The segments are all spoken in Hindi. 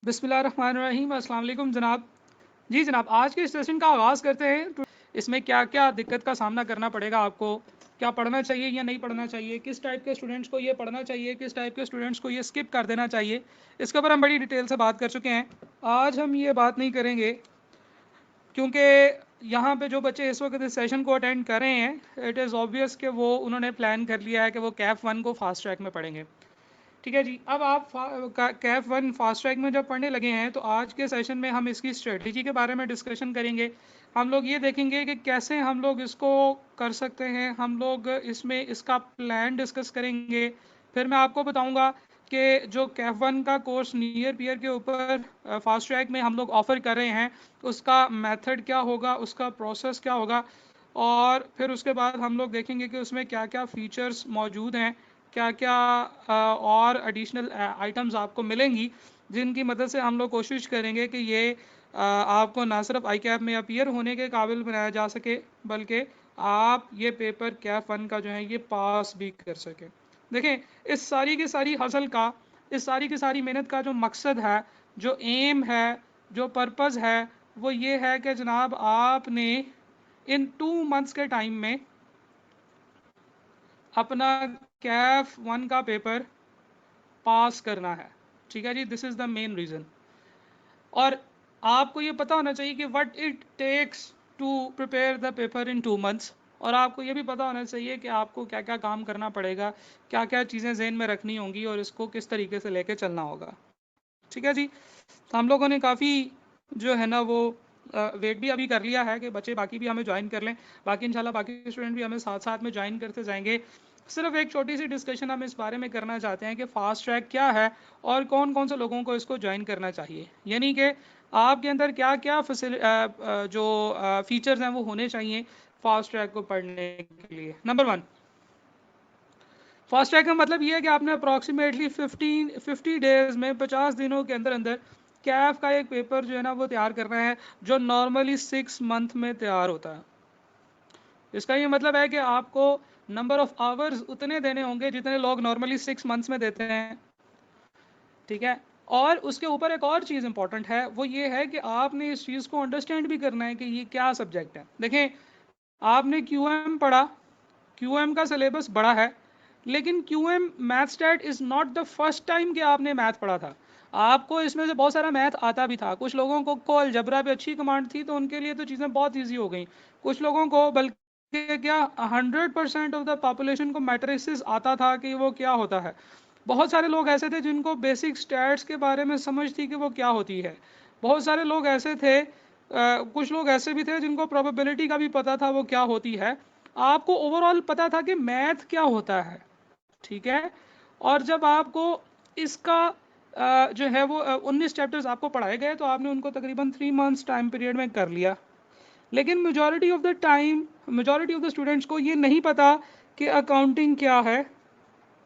बिस्मिल्लाहिर्रहमानिर्रहीम। अस्सलाम वालेकुम जनाब। जी जनाब, आज के सेशन का आगाज़ करते हैं। इसमें क्या क्या दिक्कत का सामना करना पड़ेगा आपको, क्या पढ़ना चाहिए या नहीं पढ़ना चाहिए, किस टाइप के स्टूडेंट्स को ये पढ़ना चाहिए, किस टाइप के स्टूडेंट्स को ये स्किप कर देना चाहिए, इसके ऊपर हम बड़ी डिटेल से बात कर चुके हैं। आज हम ये बात नहीं करेंगे क्योंकि यहाँ पे जो बच्चे इस वक्त इस सेशन को अटेंड कर रहे हैं, इट इज़ ऑब्वियस कि वो उन्होंने प्लान कर लिया है कि वो कैफ 1 को फास्ट ट्रैक में पढ़ेंगे। ठीक है जी। अब आप कैफ 1 फास्ट ट्रैक में जब पढ़ने लगे हैं तो आज के सेशन में हम इसकी स्ट्रेटजी के बारे में डिस्कशन करेंगे। हम लोग ये देखेंगे कि कैसे हम लोग इसको कर सकते हैं, हम लोग इसमें इसका प्लान डिस्कस करेंगे। फिर मैं आपको बताऊंगा कि जो कैफ 1 का कोर्स नियर पीयर के ऊपर फास्ट ट्रैक में हम लोग ऑफ़र कर रहे हैं, उसका मेथड क्या होगा, उसका प्रोसेस क्या होगा, और फिर उसके बाद हम लोग देखेंगे कि उसमें क्या क्या फ़ीचर्स मौजूद हैं, क्या क्या और एडिशनल आइटम्स आपको मिलेंगी, जिनकी मदद से हम लोग कोशिश करेंगे कि ये आपको ना सिर्फ आई कैप में अपीयर होने के काबिल बनाया जा सके, बल्कि आप ये पेपर कैफ 1 का जो है ये पास भी कर सकें। देखें, इस सारी की सारी हसल का, इस सारी की सारी मेहनत का जो मकसद है, जो एम है, जो पर्पज़ है, वो ये है कि जनाब आपने इन 2 मंथ्स के टाइम में अपना कैफ 1 का पेपर पास करना है। ठीक है जी, this is the main reason. और आपको ये पता होना चाहिए कि what it takes to prepare the paper in 2 months. और आपको ये भी पता होना चाहिए कि आपको क्या क्या काम करना पड़ेगा, क्या क्या चीज़ें जहन में रखनी होंगी और इसको किस तरीके से लेके चलना होगा। ठीक है जी। तो हम लोगों ने काफ़ी जो है ना वो वेट भी अभी कर लिया है कि बच्चे बाकी भी हमें ज्वाइन कर लें। बाकी इंशाल्लाह बाकी स्टूडेंट भी हमें साथ साथ में ज्वाइन करते जाएंगे। सिर्फ एक छोटी सी डिस्कशन हम इस बारे में करना चाहते हैं कि फास्ट ट्रैक क्या है और कौन कौन से लोगों को इसको ज्वाइन करना चाहिए, यानी कि आपके अंदर क्या क्या जो फीचर्स हैं वो होने चाहिए फास्ट ट्रैक को पढ़ने के लिए। नंबर 1, फास्ट ट्रैक का मतलब ये है कि आपने अप्रॉक्सीमेटली 50 डेज में, 50 दिनों के अंदर अंदर कैफ का एक पेपर जो है ना वो तैयार करना है, जो नॉर्मली 6 मंथ में तैयार होता है। इसका ये मतलब है कि आपको नंबर ऑफ आवर्स उतने देने होंगे जितने लोग नॉर्मली 6 मंथ्स में देते हैं। ठीक है। और उसके ऊपर एक और चीज़ इंपॉर्टेंट है, वो ये है कि आपने इस चीज़ को अंडरस्टैंड भी करना है कि ये क्या सब्जेक्ट है। देखें, आपने क्यूएम पढ़ा, क्यूएम का सिलेबस बड़ा है, लेकिन QM math stat is not the first time कि आपने मैथ पढ़ा था। आपको इसमें से बहुत सारा मैथ आता भी था। कुछ लोगों को अलजबरा पे अच्छी कमांड थी तो उनके लिए तो चीज़ें बहुत ईजी हो गई। कुछ लोगों को बल्कि क्या 100% ऑफ द पॉपुलेशन को मैट्रिसेस आता था कि वो क्या होता है। बहुत सारे लोग ऐसे थे जिनको बेसिक स्टैट्स के बारे में समझ थी कि वो क्या होती है। बहुत सारे लोग ऐसे थे, कुछ लोग ऐसे भी थे जिनको प्रोबेबिलिटी का भी पता था वो क्या होती है। आपको ओवरऑल पता था कि मैथ क्या होता है। ठीक है। और जब आपको इसका जो है वो 19 चैप्टर्स आपको पढ़ाए गए तो आपने उनको तकरीबन 3 मंथ्स टाइम पीरियड में कर लिया। लेकिन majority of the time, majority of the students को ये नहीं पता कि अकाउंटिंग क्या है।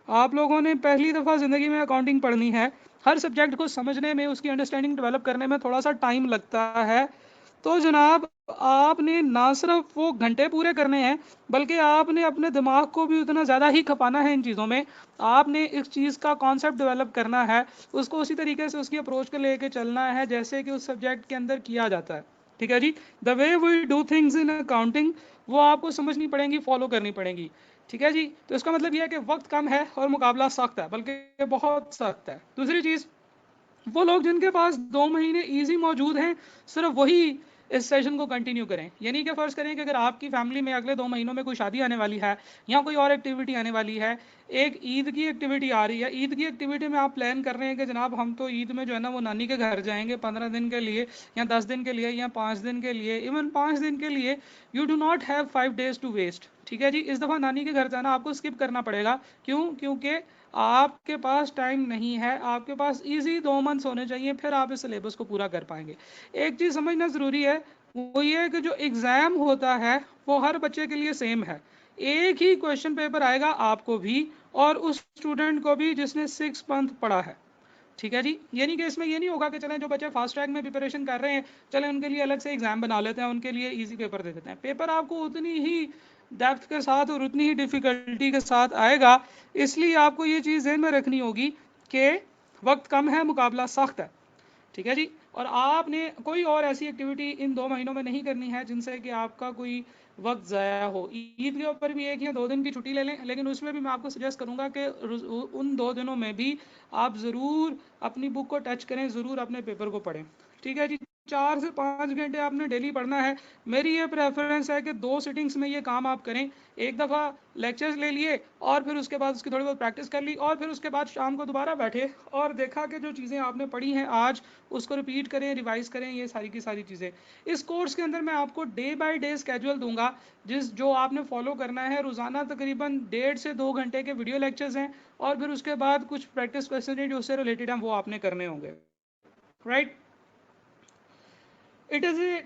आप लोगों ने पहली दफ़ा ज़िंदगी में अकाउंटिंग पढ़नी है। हर सब्जेक्ट को समझने में, उसकी अंडरस्टैंडिंग डेवलप करने में थोड़ा सा टाइम लगता है। तो जनाब, आपने ना सिर्फ वो घंटे पूरे करने हैं, बल्कि आपने अपने दिमाग को भी उतना ज़्यादा ही खपाना है इन चीज़ों में। आपने इस चीज़ का कॉन्सेप्ट डेवलप करना है, उसको उसी तरीके से उसकी अप्रोच को लेके चलना है जैसे कि उस सब्जेक्ट के अंदर किया जाता है। ठीक है जी। The way we do things in accounting, वो आपको समझनी पड़ेंगी, फॉलो करनी पड़ेंगी। ठीक है जी। तो इसका मतलब यह है कि वक्त कम है और मुकाबला सख्त है, बल्कि बहुत सख्त है। दूसरी चीज़, वो लोग जिनके पास 2 महीने इजी मौजूद हैं, सिर्फ वही इस सेशन को कंटिन्यू करें। यानी कि फ़र्ज़ करें कि अगर आपकी फैमिली में अगले 2 महीनों में कोई शादी आने वाली है या कोई और एक्टिविटी आने वाली है, एक ईद की एक्टिविटी आ रही है, ईद की एक्टिविटी में आप प्लान कर रहे हैं कि जनाब हम तो ईद में जो है ना वो नानी के घर जाएंगे 15 दिन के लिए या 10 दिन के लिए या 5 दिन के लिए, इवन 5 दिन के लिए। You do not have 5 days to waste. ठीक है जी। इस दफ़ा नानी के घर जाना आपको स्किप करना पड़ेगा। क्यों? क्योंकि आपके पास टाइम नहीं है, आपके पास इजी 2 मंथ्स होने चाहिए, फिर आप इस सिलेबस को पूरा कर पाएंगे। एक चीज़ समझना ज़रूरी है, वो ये है कि जो एग्ज़ाम होता है वो हर बच्चे के लिए सेम है। एक ही क्वेश्चन पेपर आएगा आपको भी और उस स्टूडेंट को भी जिसने 6 मंथ पढ़ा है। ठीक है जी। यानी कि इसमें ये नहीं होगा कि चलें जो बच्चे फास्ट ट्रैक में प्रिपरेशन कर रहे हैं, चलें उनके लिए अलग से एग्ज़ाम बना लेते हैं, उनके लिए इजी पेपर दे देते हैं। पेपर आपको उतनी ही डेप्थ के साथ और उतनी ही डिफ़िकल्टी के साथ आएगा। इसलिए आपको ये चीज़ ज़हन में रखनी होगी कि वक्त कम है, मुकाबला सख्त है। ठीक है जी। और आपने कोई और ऐसी एक्टिविटी इन 2 महीनों में नहीं करनी है जिनसे कि आपका कोई वक्त ज़ाया हो। ईद के ऊपर भी 1 या 2 दिन की छुट्टी ले लें, लेकिन उसमें भी मैं आपको सजेस्ट करूंगा कि उन 2 दिनों में भी आप ज़रूर अपनी बुक को टच करें, ज़रूर अपने पेपर को पढ़ें। ठीक है जी। 4 से 5 घंटे आपने डेली पढ़ना है। मेरी ये प्रेफरेंस है कि 2 सिटिंग्स में ये काम आप करें। एक दफ़ा लेक्चर्स ले लिए और फिर उसके बाद उसकी थोड़ी बहुत प्रैक्टिस कर ली, और फिर उसके बाद शाम को दोबारा बैठे और देखा कि जो चीज़ें आपने पढ़ी हैं आज उसको रिपीट करें, रिवाइज करें, ये सारी की सारी चीज़ें। इस कोर्स के अंदर मैं आपको डे बाय डे स्केड्यूल दूंगा जो आपने फॉलो करना है। रोज़ाना तकरीबन 1.5 से 2 घंटे के वीडियो लेक्चर्स हैं, और फिर उसके बाद कुछ प्रैक्टिस क्वेश्चन हैं जो उससे रिलेटेड हैं, वो आपने करने होंगे। Right. It is a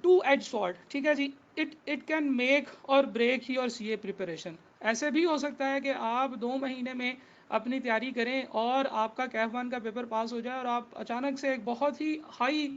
two edge sword. ठीक है जी। It can make or break your CA preparation. ऐसे भी हो सकता है कि आप 2 महीने में अपनी तैयारी करें और आपका कैफ 1 का पेपर पास हो जाए और आप अचानक से एक बहुत ही हाई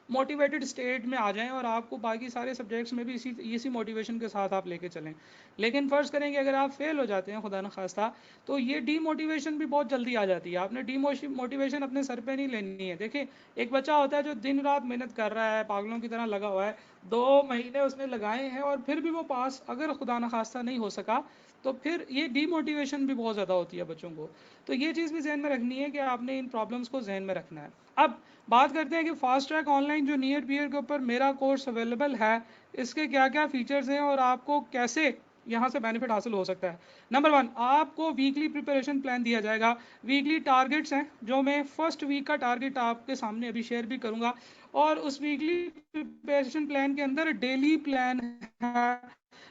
मोटिवेटेड स्टेट में आ जाएं और आपको बाकी सारे सब्जेक्ट्स में भी इसी मोटिवेशन के साथ आप लेके चलें। लेकिन फ़र्ज़ करें कि अगर आप फेल हो जाते हैं खुदा न खास्ता, तो ये डीमोटिवेशन भी बहुत जल्दी आ जाती है। आपने डीमोटिवेशन अपने सर पे नहीं लेनी है। देखिए, एक बच्चा होता है जो दिन रात मेहनत कर रहा है, पागलों की तरह लगा हुआ है, 2 महीने उसने लगाए हैं और फिर भी वो पास अगर खुदा न खास्ता नहीं हो सका, तो फिर ये डीमोटिवेशन भी बहुत ज़्यादा होती है बच्चों को। तो ये चीज़ भी जहन में रखनी है कि आपने इन प्रॉब्लम्स को जहन में रखना है। अब बात करते हैं कि फास्ट ट्रैक ऑनलाइन जो नियर पीयर के ऊपर मेरा कोर्स अवेलेबल है, इसके क्या क्या फीचर्स हैं और आपको कैसे यहाँ से बेनिफिट हासिल हो सकता है। नंबर 1, आपको वीकली प्रिपरेशन प्लान दिया जाएगा। वीकली टारगेट्स हैं जो मैं फर्स्ट वीक का टारगेट आपके सामने अभी शेयर भी करूँगा, और उस वीकली प्रिपरेशन प्लान के अंदर डेली प्लान है,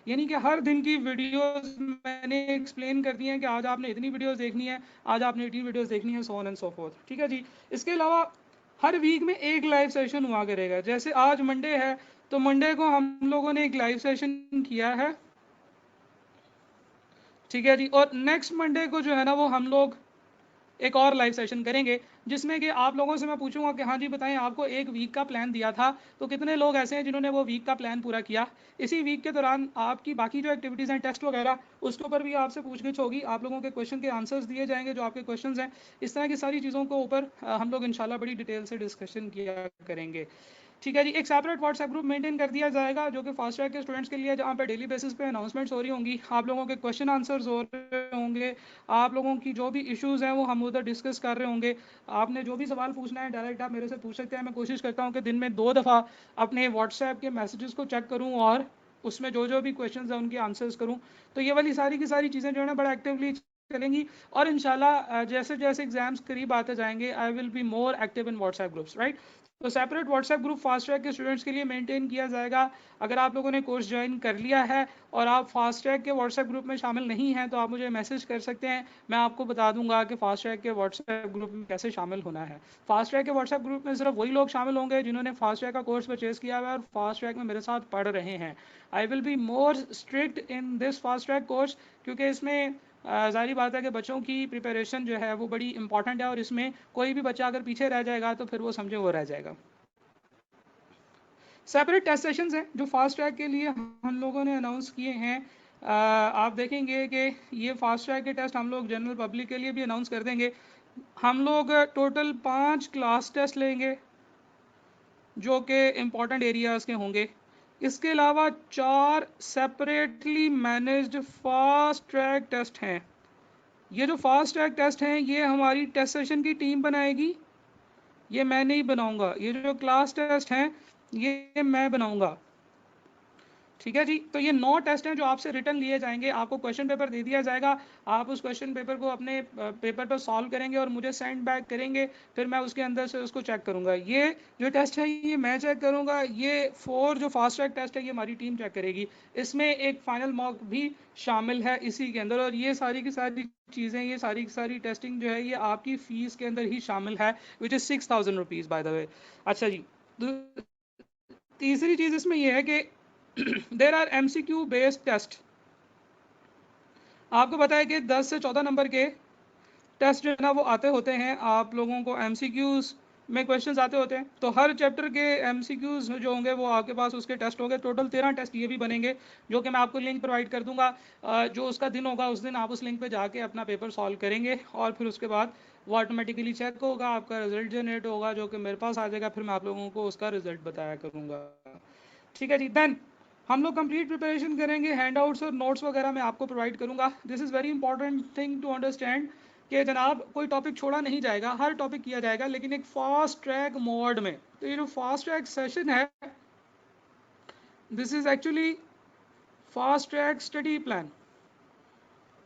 यानी कि हर दिन की वीडियोस मैंने एक्सप्लेन कर दी हैं कि आज आपने इतनी वीडियोस देखनी है, आज आपने इतनी वीडियोस देखनी है, so on and so fourth. ठीक है जी। इसके अलावा हर वीक में एक लाइव सेशन हुआ करेगा। जैसे आज मंडे है, तो मंडे को हम लोगों ने एक लाइव सेशन किया है। ठीक है जी। और नेक्स्ट मंडे को जो है ना, वो हम लोग एक और लाइव सेशन करेंगे, जिसमें कि आप लोगों से मैं पूछूंगा कि हाँ जी बताएं, आपको एक वीक का प्लान दिया था तो कितने लोग ऐसे हैं जिन्होंने वो वीक का प्लान पूरा किया। इसी वीक के दौरान आपकी बाकी जो एक्टिविटीज़ हैं, टेस्ट वगैरह, उसके ऊपर भी आपसे पूछगिछ होगी, आप लोगों के क्वेश्चन के आंसर्स दिए जाएंगे जो आपके क्वेश्चन हैं। इस तरह की सारी चीज़ों के ऊपर हम लोग इंशाल्लाह बड़ी डिटेल से डिस्कशन किया करेंगे। ठीक है जी। एक सेपरेट व्हाट्सएप ग्रुप मेंटेन कर दिया जाएगा जो कि फास्ट ट्रैक के स्टूडेंट्स के लिए, जहाँ पे डेली बेसिस पे अनाउंसमेंट्स हो रही होंगी, आप लोगों के क्वेश्चन आंसर्स हो रहे होंगे, आप लोगों की जो भी इश्यूज़ हैं वो हम उधर डिस्कस कर रहे होंगे। आपने जो भी सवाल पूछना है डायरेक्ट आप मेरे से पूछ सकते हैं। मैं कोशिश करता हूँ कि दिन में 2 दफ़ा अपने व्हाट्सएप के मैसेजेस को चेक करूँ और उसमें जो जो भी क्वेश्चन हैं उनके आंसर्स करूँ। तो ये वाली सारी की सारी चीज़ें जो है ना बड़ा एक्टिवली चलेंगी, और इंशाल्लाह जैसे जैसे एग्जाम्स करीब आते जाएंगे, I will be more active in WhatsApp groups. Right. तो separate WhatsApp group fast track के स्टूडेंट्स के लिए मेंटेन किया जाएगा। अगर आप लोगों ने कोर्स ज्वाइन कर लिया है और आप फास्ट ट्रैक के व्हाट्सएप ग्रुप में शामिल नहीं हैं, तो आप मुझे मैसेज कर सकते हैं, मैं आपको बता दूंगा कि फास्ट ट्रैक के व्हाट्सएप ग्रुप में कैसे शामिल होना है। फास्ट ट्रैक के व्हाट्सएप ग्रुप में सिर्फ वही लोग शामिल होंगे जिन्होंने फास्ट ट्रैक का कोर्स परचेज किया हुआ है और फास्ट ट्रैक में मेरे साथ पढ़ रहे हैं। आई will be more strict in this fast track course, क्योंकि इसमें जाहिर बात है कि बच्चों की प्रिपरेशन जो है वो बड़ी इंपॉर्टेंट है, और इसमें कोई भी बच्चा अगर पीछे रह जाएगा तो फिर वो समझे वो रह जाएगा। सेपरेट टेस्ट सेशंस हैं जो फास्ट ट्रैक के लिए हम लोगों ने अनाउंस किए हैं। आप देखेंगे कि ये फास्ट ट्रैक के टेस्ट हम लोग जनरल पब्लिक के लिए भी अनाउंस कर देंगे। हम लोग टोटल 5 क्लास टेस्ट लेंगे जो कि इम्पॉर्टेंट एरियाज़ के होंगे। इसके अलावा 4 separately managed fast track test हैं। ये जो फास्ट ट्रैक टेस्ट हैं ये हमारी टेस्ट सेशन की टीम बनाएगी, ये मैं नहीं बनाऊंगा। ये जो क्लास टेस्ट हैं ये मैं बनाऊंगा। ठीक है जी। तो ये 9 टेस्ट हैं जो आपसे रिटर्न लिए जाएंगे। आपको क्वेश्चन पेपर दे दिया जाएगा, आप उस क्वेश्चन पेपर को अपने पेपर पर सॉल्व करेंगे और मुझे सेंड बैक करेंगे, फिर मैं उसके अंदर से उसको चेक करूंगा। ये जो टेस्ट है ये मैं चेक करूंगा, ये 4 जो फास्ट ट्रैक टेस्ट है ये हमारी टीम चेक करेगी। इसमें एक फाइनल मॉक भी शामिल है इसी के अंदर, और ये सारी की सारी चीज़ें, ये सारी की सारी टेस्टिंग जो है ये आपकी फ़ीस के अंदर ही शामिल है, which is 6000 rupees by the way. अच्छा जी। तीसरी चीज़ इसमें यह है कि there are MCQ based test. आपको पता है कि 10 से 14 नंबर के टेस्ट जो है ना वो आते होते हैं, आप लोगों को MCQs में क्वेश्चंस आते होते हैं। तो हर चैप्टर के MCQs जो होंगे वो आपके पास उसके टेस्ट होंगे। टोटल 13 टेस्ट ये भी बनेंगे, जो कि मैं आपको लिंक प्रोवाइड कर दूंगा। जो उसका दिन होगा उस दिन आप उस लिंक पे जाके अपना पेपर सॉल्व करेंगे और फिर उसके बाद वो ऑटोमेटिकली चेक होगा, आपका रिजल्ट जनरेट होगा जो कि मेरे पास आ जाएगा, फिर मैं आप लोगों को उसका रिजल्ट बताया करूँगा। ठीक है जी। देन हम लोग कंप्लीट प्रिपरेशन करेंगे, हैंडआउट्स और नोट्स वगैरह मैं आपको प्रोवाइड करूँगा। This is very important thing to understand कि जनाब कोई टॉपिक छोड़ा नहीं जाएगा, हर टॉपिक किया जाएगा, लेकिन एक फास्ट ट्रैक मोड में। तो ये जो फास्ट ट्रैक सेशन है, this is actually fast track study plan,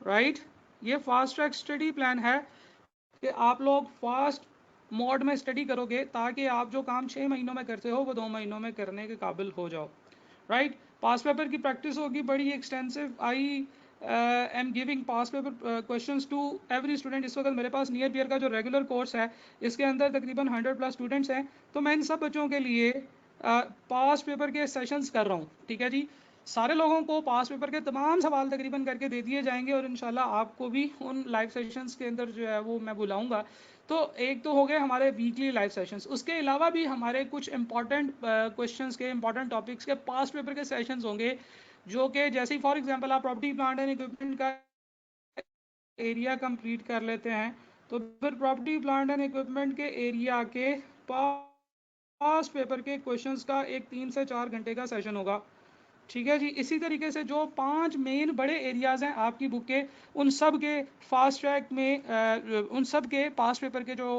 right. ये फास्ट ट्रैक स्टडी प्लान है कि आप लोग फास्ट मोड में स्टडी करोगे ताकि आप जो काम 6 महीनों में करते हो वो 2 महीनों में करने के काबिल हो जाओ, राइट। पास पेपर की प्रैक्टिस होगी बड़ी extensive. I am giving past paper questions to every student. इस वक्त मेरे पास नियर पियर का जो रेगुलर कोर्स है इसके अंदर तकरीबन 100+ स्टूडेंट्स हैं, तो मैं इन सब बच्चों के लिए पास पेपर के सेशंस कर रहा हूँ। ठीक है जी। सारे लोगों को पास पेपर के तमाम सवाल तकरीबन करके दे दिए जाएंगे और इंशाल्लाह आपको भी उन लाइव सेशंस के अंदर जो है वो मैं बुलाऊंगा। तो एक तो हो गए हमारे वीकली लाइव सेशंस, उसके अलावा भी हमारे कुछ इंपॉर्टेंट क्वेश्चंस के, इंपॉर्टेंट टॉपिक्स के पास पेपर के सेशंस होंगे, जो कि जैसे फॉर एग्जांपल आप प्रॉपर्टी प्लांट एंड इक्विपमेंट का एरिया कंप्लीट कर लेते हैं, तो फिर प्रॉपर्टी प्लांट एंड इक्विपमेंट के एरिया के पास पेपर के क्वेश्चंस का एक 3 से 4 घंटे का सेशन होगा। ठीक है जी। इसी तरीके से जो 5 मेन बड़े एरियाज़ हैं आपकी बुक के, उन सब के फास्ट ट्रैक में उन सब के पास पेपर के जो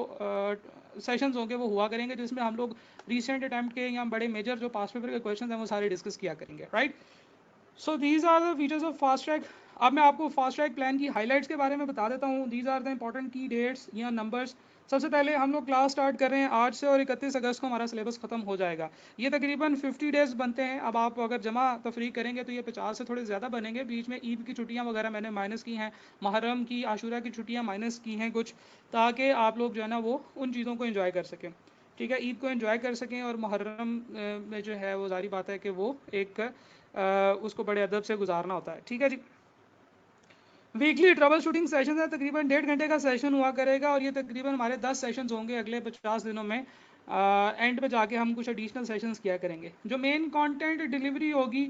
सेशंस होंगे वो हुआ करेंगे, जिसमें हम लोग रिसेंट अटैम्प्ट के या बड़े मेजर जो पास पेपर के क्वेश्चन हैं वो सारे डिस्कस किया करेंगे, right. So these are the features of fast track. अब मैं आपको फास्ट ट्रैक प्लान की हाइलाइट्स के बारे में बता देता हूँ। These are the important key dates या नंबर्स। सबसे पहले हम लोग क्लास स्टार्ट कर रहे हैं आज से, और 31 अगस्त को हमारा सिलेबस खत्म हो जाएगा। ये तकरीबन 50 डेज बनते हैं। अब आप अगर जमा तफरीक करेंगे तो ये 50 से थोड़े ज़्यादा बनेंगे। बीच में ईद की छुट्टियाँ वगैरह मैंने माइनस की हैं, मुहर्रम की, आशूरा की छुट्टियाँ माइनस की हैं कुछ, ताकि आप लोग जो है ना वो उन चीज़ों को एंजॉय कर सकें। ठीक है, ईद को एंजॉय कर सकें, और मुहर्रम में जो है वो जारी बात है कि वो एक उसको बड़े अदब से गुजारना होता है। ठीक है जी। वीकली ट्रबल शूटिंग सेशन है, तकरीबन 1.5 घंटे का सेशन हुआ करेगा, और ये तकरीबन हमारे 10 सेशन होंगे अगले 50 दिनों में। एंड पे जाके हम कुछ एडिशनल सेशंस किया करेंगे। जो मेन कंटेंट डिलीवरी होगी,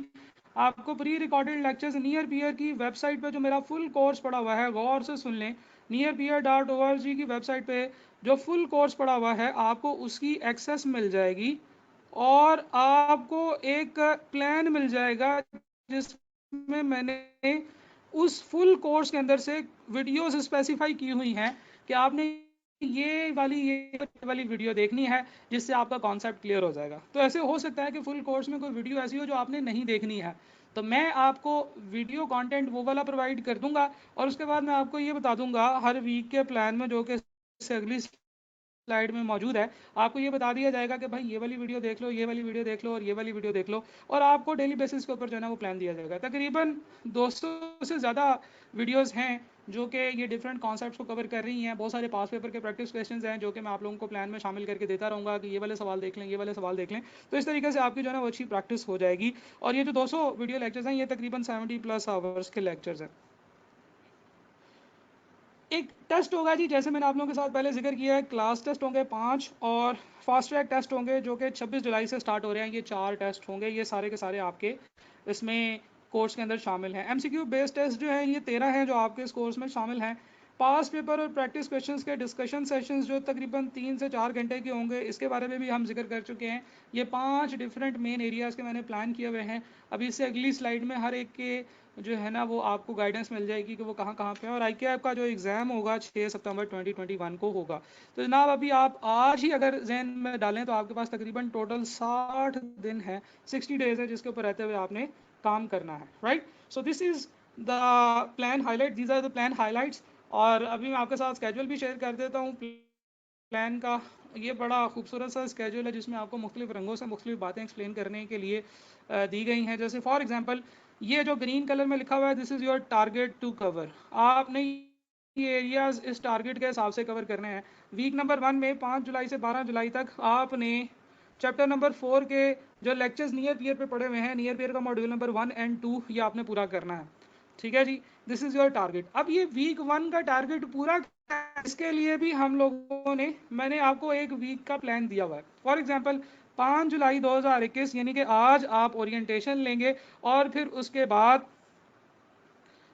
आपको प्री रिकॉर्डेड लेक्चर्स नियर पियर की वेबसाइट पे जो मेरा फुल कोर्स पड़ा हुआ है, गौर से सुन लें, nearpeer.org की वेबसाइट पे जो फुल कोर्स पड़ा हुआ है आपको उसकी एक्सेस मिल जाएगी, और आपको एक प्लान मिल जाएगा जिसमें मैंने उस फुल कोर्स के अंदर से वीडियोस स्पेसिफाई की हुई हैं कि आपने ये वाली वीडियो देखनी है, जिससे आपका कॉन्सेप्ट क्लियर हो जाएगा। तो ऐसे हो सकता है कि फुल कोर्स में कोई वीडियो ऐसी हो जो आपने नहीं देखनी है, तो मैं आपको वीडियो कंटेंट वो वाला प्रोवाइड कर दूंगा, और उसके बाद मैं आपको ये बता दूंगा हर वीक के प्लान में, जो कि अगली स्लाइड में मौजूद है, आपको ये बता दिया जाएगा कि भाई ये वाली वीडियो देख लो, ये वाली वीडियो देख लो, और ये वाली वीडियो देख लो, और आपको डेली बेसिस के ऊपर जो है ना वो प्लान दिया जाएगा। तकरीबन 200 से ज़्यादा वीडियोस हैं जो कि ये डिफरेंट कॉन्सेप्ट्स को कवर कर रही हैं। बहुत सारे पास पेपर के प्रैक्टिस क्वेश्चंस हैं जो कि मैं आप लोगों को प्लान में शामिल करके देता रहूँगा कि ये वाले सवाल देख लें, ये वाले सवाल देख लें। तो इस तरीके से आपकी जो है ना वो अच्छी प्रैक्टिस हो जाएगी। और ये जो 200 वीडियो लेक्चर्स हैं, ये तकरीबन 70+ आवर्स के लेक्चर्स हैं। एक टेस्ट होगा जी, जैसे मैंने आप लोगों के साथ पहले जिक्र किया है, क्लास टेस्ट होंगे 5, और फास्ट ट्रैक टेस्ट होंगे जो कि 26 जुलाई से स्टार्ट हो रहे हैं। ये 4 टेस्ट होंगे, ये सारे के सारे आपके इसमें कोर्स के अंदर शामिल हैं। एमसीक्यू बेस्ड टेस्ट जो हैं ये 13 हैं जो आपके इस कोर्स में शामिल हैं। पास पेपर और प्रैक्टिस क्वेश्चंस के डिस्कशन सेशंस जो तकरीबन 3 से 4 घंटे के होंगे, इसके बारे में भी हम जिक्र कर चुके हैं। ये 5 डिफरेंट मेन एरियाज़ के मैंने प्लान किए हुए हैं। अभी इससे अगली स्लाइड में हर एक के जो है ना वो आपको गाइडेंस मिल जाएगी कि वो कहाँ कहाँ पे है। और ICAP का जो एग्ज़ाम होगा 6 सितंबर 2021 को होगा। तो जनाब अभी आप आज ही अगर जहन में डालें तो आपके पास तकरीबन टोटल 60 दिन है, 60 डेज है, जिसके ऊपर रहते हुए आपने काम करना है, right. So this is the plan highlight, these are the plan highlights. और अभी मैं आपके साथ स्केड्यूल भी शेयर कर देता हूँ प्लान का। ये बड़ा खूबसूरत सा स्केड्यूल है जिसमें आपको मुख्तलिफ रंगों से मुख्तलिफ बातें एक्सप्लेन करने के लिए दी गई हैं। जैसे फॉर एग्जांपल ये जो ग्रीन कलर में लिखा हुआ है, this is your target to cover. आपने ये एरियाज इस टारगेट के हिसाब से कवर करने हैं। वीक नंबर 1 में 5 जुलाई से 12 जुलाई तक आपने चैप्टर नंबर 4 के जो लेक्चर्स नियर पियर पे पड़े हुए हैं, नियर पियर का मॉड्यूल नंबर 1 and 2, ये आपने पूरा करना है। ठीक है जी, दिस इज़ योर टारगेट। अब ये वीक 1 का टारगेट पूरा, इसके लिए भी हम लोगों ने, मैंने आपको एक वीक का प्लान दिया हुआ है। फॉर एग्जांपल 5 जुलाई 2021 यानी कि आज आप ओरिएंटेशन लेंगे, और फिर उसके बाद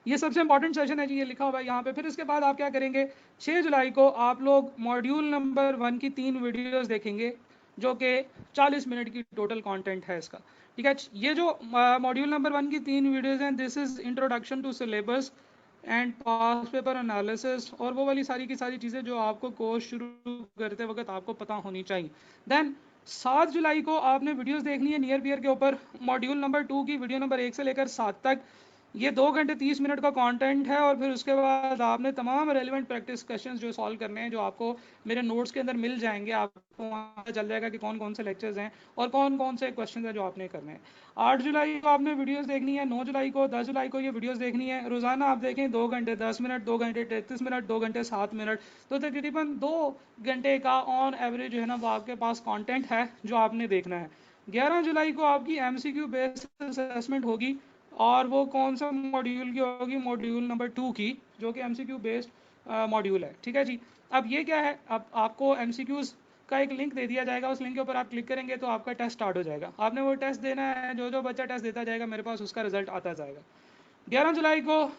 ये सबसे इंपॉर्टेंट सेशन है जी, ये लिखा हुआ है यहाँ पे। फिर इसके बाद आप क्या करेंगे, 6 जुलाई को आप लोग मॉड्यूल नंबर 1 की 3 वीडियोस देखेंगे, जो कि 40 मिनट की टोटल कंटेंट है इसका, ठीक है। ये जो मॉड्यूल नंबर 1 की 3 वीडियोस हैं, this is introduction to syllabus and past paper analysis, और वो वाली सारी की सारी चीज़ें जो आपको कोर्स शुरू करते वक्त आपको पता होनी चाहिए। देन 7 जुलाई को आपने वीडियोस देखनी है नियर बियर के ऊपर, मॉड्यूल नंबर 2 की वीडियो नंबर 1 से लेकर 7 तक। ये 2 घंटे 30 मिनट का कंटेंट है, और फिर उसके बाद आपने तमाम रेलिवेंट प्रैक्टिस क्वेश्चंस जो सॉल्व करने हैं, जो आपको मेरे नोट्स के अंदर मिल जाएंगे, आपको वहाँ पता चल जाएगा कि कौन कौन से लेक्चर्स हैं और कौन कौन से क्वेश्चन हैं जो आपने करने हैं। 8 जुलाई को आपने वीडियोस देखनी है, 9 जुलाई को, 10 जुलाई को ये वीडियोस देखनी है। रोज़ाना आप देखें 2 घंटे 10 मिनट, 2 घंटे 33 मिनट, 2 घंटे 7 मिनट, तो तकरीबन 2 घंटे का ऑन एवरेज जो है ना वो आपके पास कंटेंट है जो आपने देखना है। 11 जुलाई को आपकी एमसीक्यू बेस्ड असेसमेंट होगी, और वो कौन सा मॉड्यूल की होगी, मॉड्यूल नंबर 2 की, जो कि एमसीक्यू बेस्ड मॉड्यूल है, ठीक है जी। अब ये क्या है, अब आपको एमसीक्यूज का एक लिंक दे दिया जाएगा, उस लिंक के ऊपर आप क्लिक करेंगे तो आपका टेस्ट स्टार्ट हो जाएगा। आपने वो टेस्ट देना है, जो जो बच्चा टेस्ट देता जाएगा मेरे पास उसका रिजल्ट आता जाएगा। 11 जुलाई को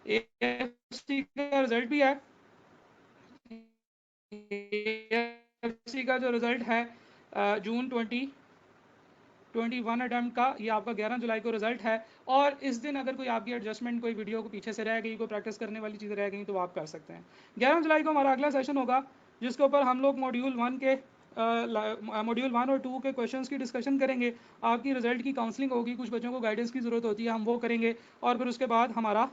एएफसी का रिजल्ट भी है। एएफसी का जो रिजल्ट है जून 2021 अटैम्प्ट का, ये आपका 11 जुलाई को रिजल्ट है। और इस दिन अगर कोई आपकी एडजस्टमेंट, कोई वीडियो को पीछे से रह गई, कोई प्रैक्टिस करने वाली चीज़ रह गई, तो आप कर सकते हैं। 11 जुलाई को हमारा अगला सेशन होगा, जिसके ऊपर हम लोग मॉड्यूल 1 के मॉड्यूल 1 और 2 के क्वेश्चंस की डिस्कशन करेंगे। आपकी रिजल्ट की काउंसलिंग होगी, कुछ बच्चों को गाइडेंस की ज़रूरत होती है, हम वो करेंगे। और फिर उसके बाद हमारा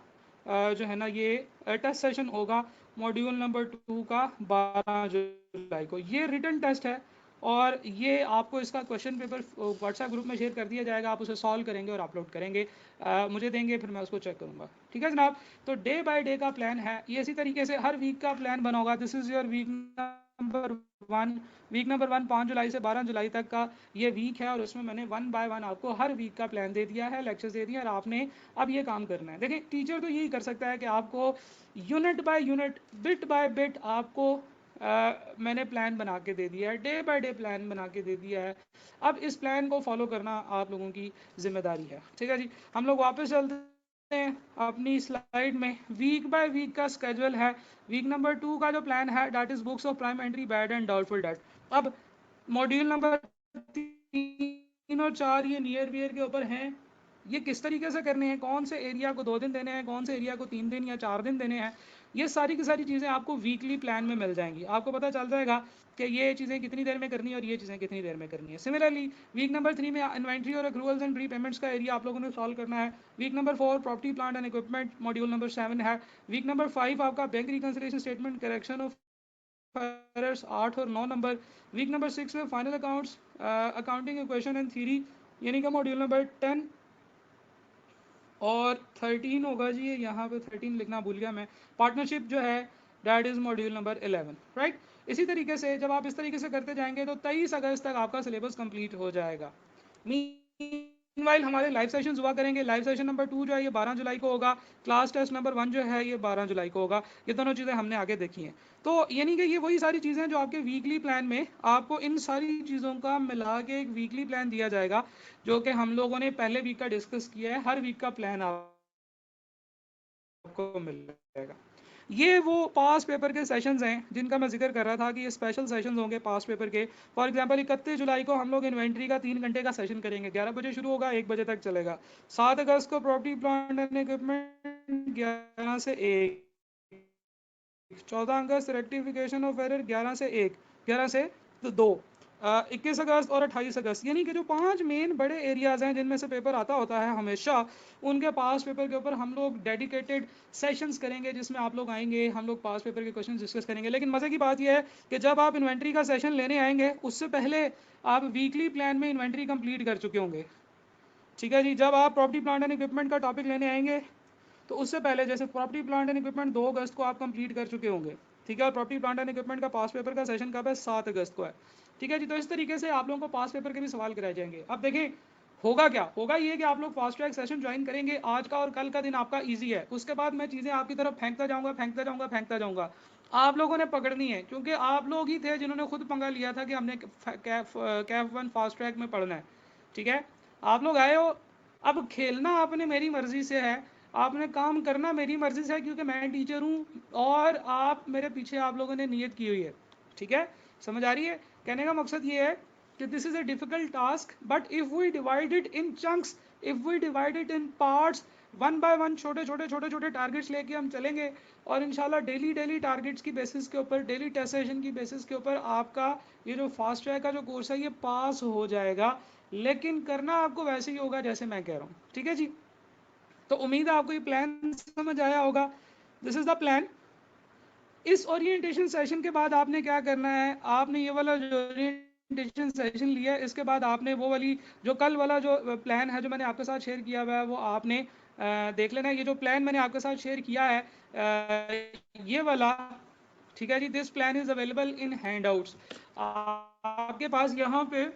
जो है ना ये टेस्ट सेशन होगा मॉड्यूल नंबर 2 का 12 जुलाई को। ये रिटन टेस्ट है, और ये आपको इसका क्वेश्चन पेपर व्हाट्सएप ग्रुप में शेयर कर दिया जाएगा, आप उसे सॉल्व करेंगे और अपलोड करेंगे, मुझे देंगे, फिर मैं उसको चेक करूँगा, ठीक है जनाब। तो डे बाय डे का प्लान है ये, इसी तरीके से हर वीक का प्लान बना होगा। This is your week number 1। Week number 1 5 जुलाई से 12 जुलाई तक का ये वीक है, और उसमें मैंने 1 बाय 1 आपको हर वीक का प्लान दे दिया है, लेक्चर्स दे दिए, और आपने अब ये काम करना है। देखिए टीचर तो यही कर सकता है कि आपको unit by unit, bit by bit आपको मैंने प्लान बना के दे दिया है, डे बाय डे प्लान बना के दे दिया है। अब इस प्लान को फॉलो करना आप लोगों की जिम्मेदारी है, ठीक है जी। हम लोग वापस चलते हैं अपनी स्लाइड में। वीक बाय वीक का स्केड्यूल है। वीक नंबर 2 का जो प्लान है, that is books of prime entry, bad and doubtful debt. अब मॉड्यूल नंबर 3 और 4 ये नियर वियर के ऊपर हैं। ये किस तरीके से करने हैं, कौन से एरिया को 2 दिन देने हैं, कौन से एरिया को 3 दिन या 4 दिन देने हैं, ये सारी की सारी चीज़ें आपको वीकली प्लान में मिल जाएंगी। आपको पता चल जाएगा कि ये चीज़ें कितनी देर में करनी है और ये चीज़ें कितनी देर में करनी है। सिमिलरली वीक नंबर 3 में इन्वेंट्री और एक्रूवल्स एंड प्री पेमेंट्स का एरिया आप लोगों ने सॉल्व करना है। Week number 4 property plant and equipment module number 7 है। वीक नंबर 5 आपका bank reconciliation statement correction of errors 8 और 9 नंबर। वीक नंबर 6 में final accounts accounting equation and theory, यानी कि मॉड्यूल नंबर 10 और 13 होगा जी। यहाँ पे 13 लिखना भूल गया मैं, पार्टनरशिप जो है that is module number 11, right. इसी तरीके से जब आप इस तरीके से करते जाएंगे तो 23 अगस्त तक आपका सिलेबस कंप्लीट हो जाएगा। मीनवाइल हमारे लाइव सेशंस हुआ करेंगे। लाइव सेशन नंबर 2 जो है ये 12 जुलाई को होगा। क्लास टेस्ट नंबर 1 जो है ये 12 जुलाई को होगा। ये दोनों चीज़ें हमने आगे देखी हैं। तो यानी कि ये वही सारी चीज़ें जो आपके वीकली प्लान में, आपको इन सारी चीज़ों का मिला के एक वीकली प्लान दिया जाएगा, जो कि हम लोगों ने पहले वीक का डिस्कस किया है। हर वीक का प्लान आपको मिल जाएगा। ये वो पास पेपर के सेशंस हैं जिनका मैं जिक्र कर रहा था कि ये स्पेशल सेशंस होंगे पास पेपर के। फॉर एग्जांपल 31 जुलाई को हम लोग इन्वेंट्री का 3 घंटे का सेशन करेंगे, 11 बजे शुरू होगा, 1 बजे तक चलेगा। 7 अगस्त को प्रॉपर्टी प्लांट एंड इक्विपमेंट 11 से 1। 14 अगस्त रेक्टिफिकेशन ऑफ एरर 11 से 1, 11 से 2। 21 अगस्त और 28 अगस्त, यानी कि जो 5 मेन बड़े एरियाज़ हैं जिनमें से पेपर आता होता है हमेशा, उनके पास पेपर के ऊपर हम लोग डेडिकेटेड सेशंस करेंगे, जिसमें आप लोग आएंगे, हम लोग पास पेपर के क्वेश्चन डिस्कस करेंगे। लेकिन मज़े की बात यह है कि जब आप इन्वेंट्री का सेशन लेने आएंगे उससे पहले आप वीकली प्लान में इन्वेंट्री कंप्लीट कर चुके होंगे, ठीक है जी। जब आप प्रॉपर्टी प्लांट एंड इक्विपमेंट का टॉपिक लेने आएंगे तो उससे पहले, जैसे प्रॉपर्टी प्लांट एंड इक्विपमेंट 2 अगस्त को आप कंप्लीट कर चुके होंगे, ठीक है। और प्रॉपर्टी प्लांट एंड इक्विपमेंट का पास पेपर का सेशन कब है, 7 अगस्त को है, ठीक है जी। तो इस तरीके से आप लोगों को पास पेपर के भी सवाल कराए जाएंगे। अब देखें होगा क्या, होगा ये कि आप लोग फास्ट ट्रैक सेशन ज्वाइन करेंगे। आज का और कल का दिन आपका ईजी है, उसके बाद मैं चीज़ें आपकी तरफ फेंकता जाऊँगा, फेंकता जाऊँगा, फेंकता जाऊँगा। आप लोगों ने पकड़नी है, क्योंकि आप लोग ही थे जिन्होंने खुद पंगा लिया था कि हमने कैफ 1 फास्ट ट्रैक में पढ़ना है, ठीक है। आप लोग आए हो, अब खेलना आपने मेरी मर्जी से है। आपने काम करना मेरी मर्जी से है क्योंकि मैं टीचर हूँ और आप मेरे पीछे आप लोगों ने नियत की हुई है, ठीक है, समझ आ रही है। कहने का मकसद ये है कि this is a difficult task, but if we divide it in chunks, if we divide it in parts, one by one छोटे छोटे छोटे छोटे टारगेट्स लेके हम चलेंगे और इंशाल्लाह डेली डेली टारगेट्स की बेसिस के ऊपर, डेली टेस्ट सेशन की बेसिस के ऊपर आपका ये जो फास्ट ट्रैक का जो कोर्स है ये पास हो जाएगा। लेकिन करना आपको वैसे ही होगा जैसे मैं कह रहा हूँ, ठीक है जी। तो उम्मीद है आपको ये प्लान समझ आया होगा। This is the plan. इस ओरिएंटेशन सेशन के बाद आपने क्या करना है, आपने ये वाला जो ओरिएंटेशन सेशन लिया है इसके बाद आपने वो वाली जो कल वाला जो प्लान है जो मैंने आपके साथ शेयर किया हुआ है वो आपने देख लेना है। ये जो प्लान मैंने आपके साथ शेयर किया है ये वाला, ठीक है जी, this plan is available in handouts. आपके पास यहाँ पे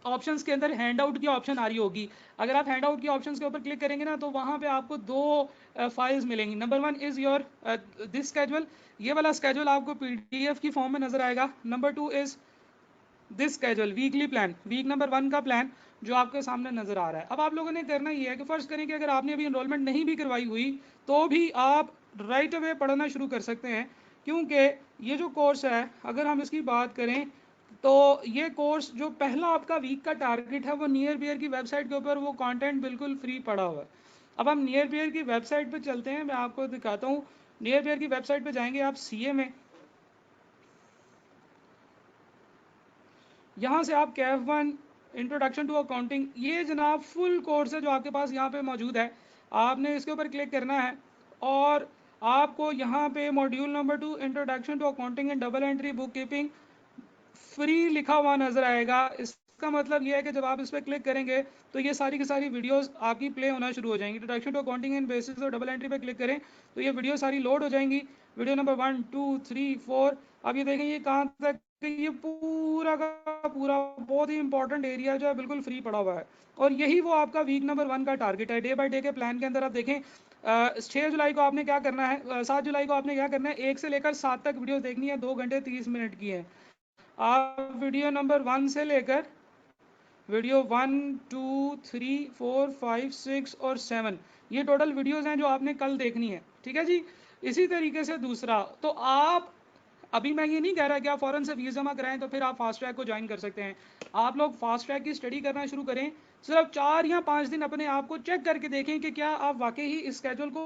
ऑप्शंस के अंदर हैंड आउट की ऑप्शन आ रही होगी। अगर आप हैंड आउट की ऑप्शंस के ऊपर क्लिक करेंगे ना तो वहां पे आपको दो फाइल्स मिलेंगी। Number one is your this schedule, ये वाला स्केड्यूल आपको पीडीएफ की फॉर्म में नजर आएगा। Number two is this schedule weekly plan, week number one का प्लान जो आपके सामने नजर आ रहा है। अब आप लोगों ने करना ये है कि फर्स्ट करें कि अगर आपने अभी एनरोलमेंट नहीं भी करवाई हुई तो भी आप राइट अवे पढ़ना शुरू कर सकते हैं, क्योंकि ये जो कोर्स है अगर हम इसकी बात करें तो ये कोर्स जो पहला आपका वीक का टारगेट है वो नियर बियर की वेबसाइट के ऊपर वो कंटेंट बिल्कुल फ्री पड़ा हुआ है। अब हम नियर बियर की वेबसाइट पे चलते हैं, मैं आपको दिखाता हूँ। नियर बियर की वेबसाइट पे जाएंगे आप सीए में, यहाँ से आप CAF one introduction to accounting, ये जनाब फुल कोर्स है जो आपके पास यहाँ पे मौजूद है। आपने इसके ऊपर क्लिक करना है और आपको यहाँ पे module number two introduction to accounting and double entry bookkeeping free लिखा हुआ नजर आएगा। इसका मतलब ये है कि जब आप इस पर क्लिक करेंगे तो ये सारी की सारी वीडियोस आपकी प्ले होना शुरू हो जाएंगी। Introduction to accounting and basis और डबल एंट्री पे क्लिक करें तो ये वीडियो सारी लोड हो जाएंगी। वीडियो नंबर 1 2 3 4, अब ये देखें ये कहाँ तक, ये पूरा का पूरा बहुत ही इंपॉर्टेंट एरिया जो है बिल्कुल फ्री पड़ा हुआ है। और यही वो आपका वीक नंबर 1 का टारगेट है। डे बाय डे के प्लान के अंदर आप देखें 6 जुलाई को आपने क्या करना है, 7 जुलाई को आपने क्या करना है, 1 से लेकर 7 तक वीडियो देखनी है, 2 घंटे 30 मिनट की है। आप वीडियो नंबर 1 से लेकर वीडियो 1 2 3 4 5 6 और 7, ये टोटल वीडियोस हैं जो आपने कल देखनी है, ठीक है जी। इसी तरीके से दूसरा, तो आप अभी मैं ये नहीं कह रहा कि आप फौरन से फीस जमा कराएं तो फिर आप फास्ट ट्रैक को ज्वाइन कर सकते हैं। आप लोग फास्ट ट्रैक की स्टडी करना शुरू करें, सिर्फ 4 या 5 दिन अपने आप को चेक करके देखें कि क्या आप वाकई ही इस स्केड्यूल को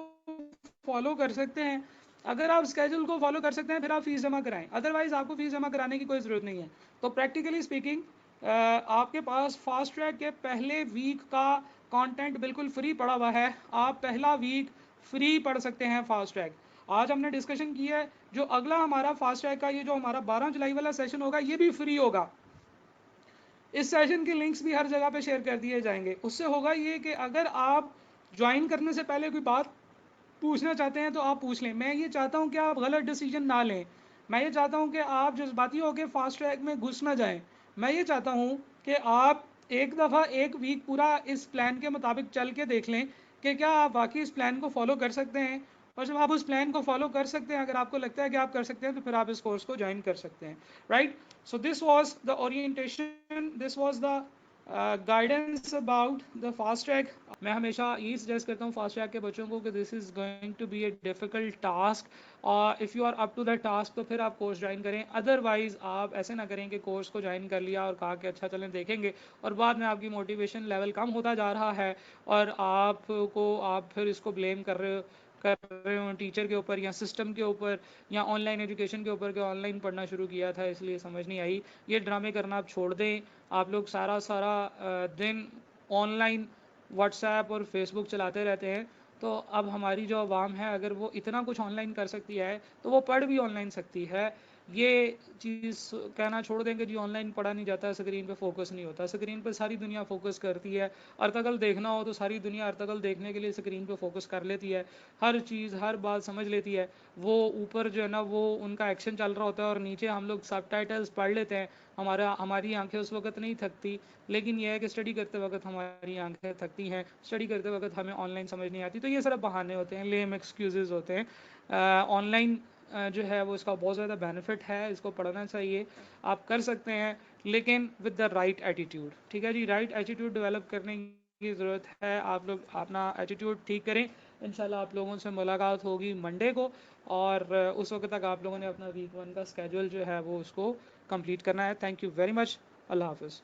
फॉलो कर सकते हैं। अगर आप स्केड्यूल को फॉलो कर सकते हैं फिर आप फीस जमा कराएं, अदरवाइज आपको फीस जमा कराने की कोई ज़रूरत नहीं है। तो प्रैक्टिकली स्पीकिंग आपके पास फास्ट ट्रैक के पहले वीक का कंटेंट बिल्कुल फ्री पड़ा हुआ है। आप पहला वीक फ्री पढ़ सकते हैं फास्ट ट्रैक। आज हमने डिस्कशन किया है जो अगला हमारा फास्ट ट्रैक का ये जो हमारा 12 जुलाई वाला सेशन होगा ये भी फ्री होगा। इस सेशन के लिंक्स भी हर जगह पे शेयर कर दिए जाएंगे। उससे होगा ये कि अगर आप ज्वाइन करने से पहले कोई बात पूछना चाहते हैं तो आप पूछ लें। मैं ये चाहता हूँ कि आप गलत डिसीजन ना लें। मैं ये चाहता हूँ कि आप जज्बाती होकर फास्ट ट्रैक में घुस ना जाएं। मैं ये चाहता हूँ कि आप एक दफ़ा एक वीक पूरा इस प्लान के मुताबिक चल के देख लें कि क्या आप वाकई इस प्लान को फॉलो कर सकते हैं। और जब आप उस प्लान को फॉलो कर सकते हैं, अगर आपको लगता है कि आप कर सकते हैं, तो फिर आप इस कोर्स को ज्वाइन कर सकते हैं, right. So this was the orientation, this was the guidance about the fast track. मैं हमेशा यही सजेस्ट करता हूँ फास्ट ट्रैक के बच्चों को कि this is going to be a difficult task, और if you are up to that task तो फिर आप कोर्स ज्वाइन करें। अदरवाइज़ आप ऐसे ना करें कि कोर्स को ज्वाइन कर लिया और कहा कि अच्छा चलें देखेंगे, और बाद में आपकी मोटिवेशन लेवल कम होता जा रहा है और आप फिर इसको ब्लेम कर रहे हो टीचर के ऊपर या सिस्टम के ऊपर या ऑनलाइन एजुकेशन के ऊपर, कि ऑनलाइन पढ़ना शुरू किया था इसलिए समझ नहीं आई। ये ड्रामे करना आप छोड़ दें। आप लोग सारा सारा दिन ऑनलाइन व्हाट्सएप और फेसबुक चलाते रहते हैं, तो अब हमारी जो आवाम है अगर वो इतना कुछ ऑनलाइन कर सकती है तो वो पढ़ भी ऑनलाइन सकती है। ये चीज़ कहना छोड़ देंगे जी ऑनलाइन पढ़ा नहीं जाता, स्क्रीन पे फोकस नहीं होता। स्क्रीन पे सारी दुनिया फोकस करती है। अर्तगल देखना हो तो सारी दुनिया अर्तगल देखने के लिए स्क्रीन पे फोकस कर लेती है, हर चीज़ हर बात समझ लेती है। वो ऊपर जो है ना वो उनका एक्शन चल रहा होता है और नीचे हम लोग सबटाइटल्स पढ़ लेते हैं। हमारी आंखें उस वक्त नहीं थकती, लेकिन यह है कि स्टडी करते वक्त हमारी आंखें थकती हैं, स्टडी करते वक्त हमें ऑनलाइन समझ नहीं आती। तो ये सारे बहाने होते हैं, लेम एक्सक्यूजेज होते हैं। ऑनलाइन जो है वो इसका बहुत ज़्यादा बेनिफिट है, इसको पढ़ना चाहिए, आप कर सकते हैं, लेकिन विद द राइट एटीट्यूड। ठीक है जी, राइट एटीट्यूड डेवलप करने की ज़रूरत है। आप लोग अपना एटीट्यूड ठीक करें, इंशाल्लाह आप लोगों से मुलाकात होगी मंडे को, और उस वक्त तक आप लोगों ने अपना वीक 1 का स्केड्यूल जो है वो उसको कंप्लीट करना है। Thank you very much. अल्लाह हाफिज़।